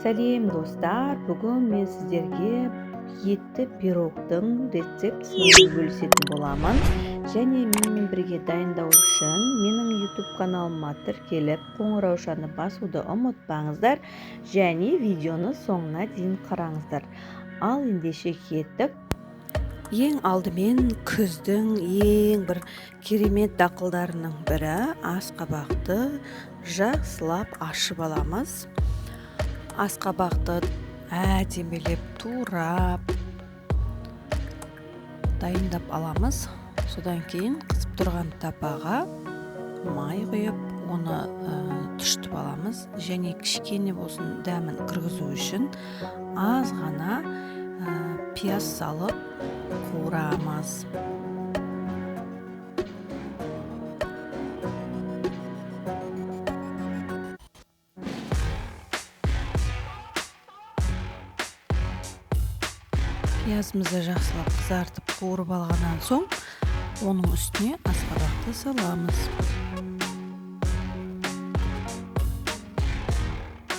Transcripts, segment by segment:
Сәлем достар, бүгін мен сіздерге етті пирогтың рецептісімен бөлісетін боламын. Және менімен бірге дайындау үшін менің YouTube каналыма тіркеліп, қоңыраушаны басуды ұмытпаңыздар және видеоны соңына дейін қараңыздар. Ал ендеше кеттік. Ең алдымен күздің ең бір керемет дақылдарының бірі асқабақты жақсылап ашып аламыз. Асқабақты әдемілеп турап дайындап аламыз. Содан кейін қызып тұрған тапаға май құйып, оны тұшытып аламыз. Және кішкене болсын дәмін кіргізу үшін аз ғана пияз салып қуырамыз. Пиязымызды жақсылап қызартып қуырып алғаннан соң, оның үстіне асқабақты саламыз.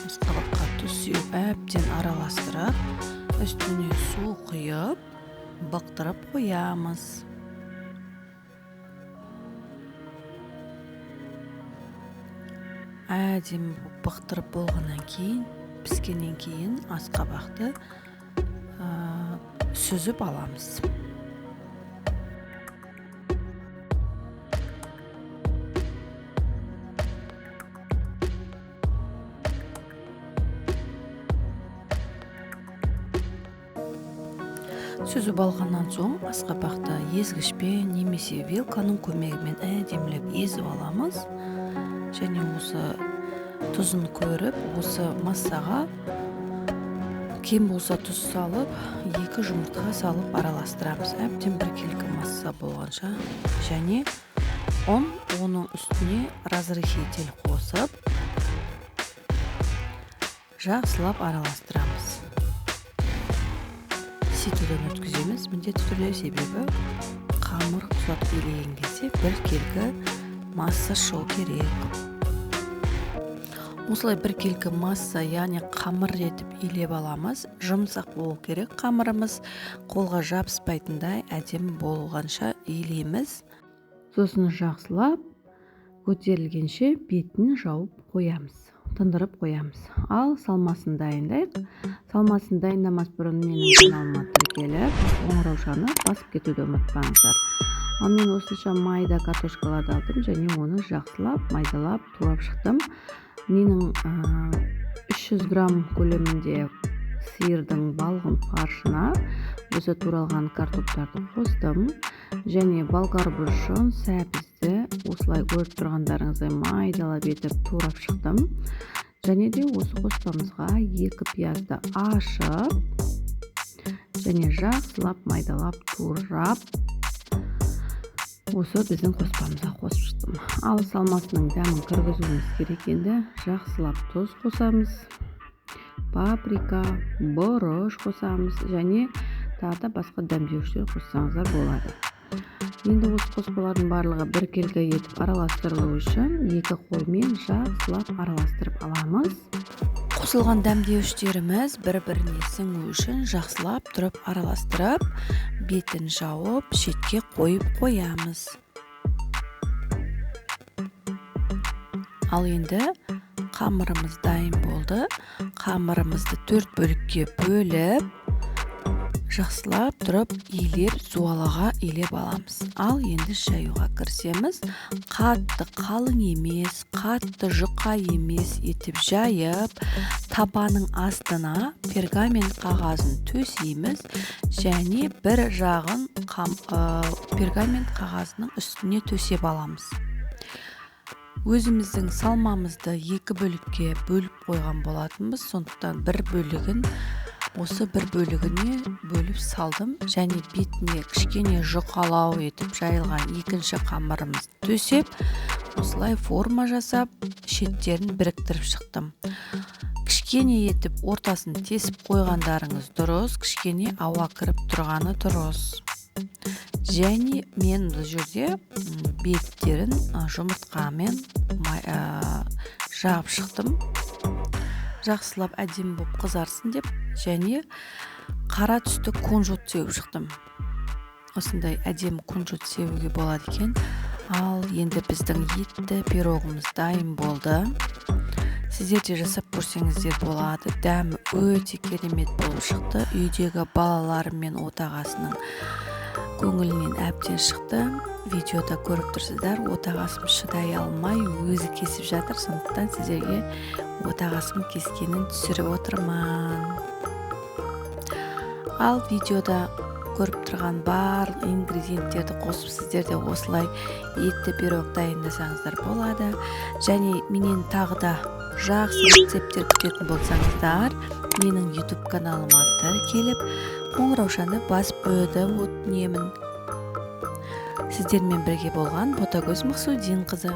Асқабаққа тұз сеуіп әбден араластырып, үстіне су құйып, бықтырып қоямыз. Әдемі бықтырып болғаннан кейін, піскеннен кейін асқабақты сүзіп аламыз. Сүзіп алғаннан соң асқабақты езгішпен немесе вилканың көмегімен әдемілеп езіп аламыз. Және осы тұзын көріп, осы массаға кем болса тұз салып, 2 жұмыртқа салып араластырамыз. Әбден біркелкі масса болғанша. Және оның үстіне разрыхитель қосып, жақсылап араластырамыз. Ситуден өткіземіз. Міндетті түрде, себебі қамыр ұзатып илеген кезде біркелкі масса шығу керек. Осылай біркелкі масса, яғни қамыр етіп илеп аламыз. Жұмсақ болу керек қамырымыз, қолға жабыспайтындай әдемі болғанша илейміз. Сосын жақсылап көтерілгенше бетін жауып қоямыз, тындырып қоямыз. Ал салмасын дайындайық. Салмасын дайындамас бұрын менің каналыма тіркеліп, қоңыраушаны басып кетуді ұмытпаңыздар. Ал мен осынша майда картошкаларды алдым және оны жақсылап майдалап турап шықтым. Менің 300 грамм көлемінде сиырдың балғын фаршына осы туралған картоптарды қостым. Және болгар бұрышын, сәбізді осылай көріп тұрғандарыңыздай майдалап етіп турап шықтым. Және де осы қоспамызға 2 пиязды ашып және жақсылап майдалап турап осы біздің қоспамызға қосып шықтым. Ал салмасының дәмін кіргізуіміз керек енді. Жақсылап тұз қосамыз, паприка, бұрыш қосамыз және тағы да басқа дәмдеуіштер қоссаңыздар болады. Енді осы қоспалардың барлығы біркелкі етіп араластырылу үшін 2 қолмен жақсылап араластырып аламыз. Қосылған дәмдеуіштеріміз бір-біріне сіңу үшін жақсылап тұрып араластырып, бетін жауып, шетке қойып қоямыз. Ал енді қамырымыз дайын болды. Қамырымызды 4 бөлікке бөліп, жақсылап тұрып илеп, суалаға илеп аламыз. Ал енді жаюға кірісеміз. Қатты қалың емес, қатты жұқа емес етіп жайып, табаның астына пергамент қағазын төсейміз және бір жағын пергамент қағазының үстіне төсеп аламыз. Өзіміздің салмамызды 2 бөлікке бөліп қойған болатынбыз, сондықтан бір бөлігін осы бір бөлігіне бөліп салдым және бетіне кішкене жұқалау етіп жайылған екінші қамырымызды төсеп, осылай форма жасап, шеттерін біріктіріп шықтым. Кішкене етіп ортасын тесіп қойғандарыңыз дұрыс, кішкене ауа кіріп тұрғаны дұрыс. Және мен бұл жерде беттерін жұмыртқамен жап шықтым. жақсылап әдемі болып қызарсын деп, және қара түсті кунжут сеуіп шықтым. Осындай әдемі кунжут сеуге болады екен. Ал енді біздің етті пирогымыз дайын болды. Сіздер де жасап көрсеңіздер болады. Дәмі өте керемет болып шықты. Үйдегі балаларым мен отағасының көңілінен әбден шықты. Видеода көріп тұрсыздар, отағасым шыдай алмай өзі кесіп жатыр, сондықтан сіздерге отағасым кескенін түсіріп отырман. Ал видеода көріп тұрған барлық ингредиенттерді қосып сіздер де осылай етті пирог дайындасаңыздар болады. Және менен тағы да жақсы рецепттер күтетін болсаңыздар, менің YouTube каналыма тіркеліп, қоңыраушаны басып қоюды өтінемін. Сіздермен бірге болған Ботагөз Мақсудинқызы.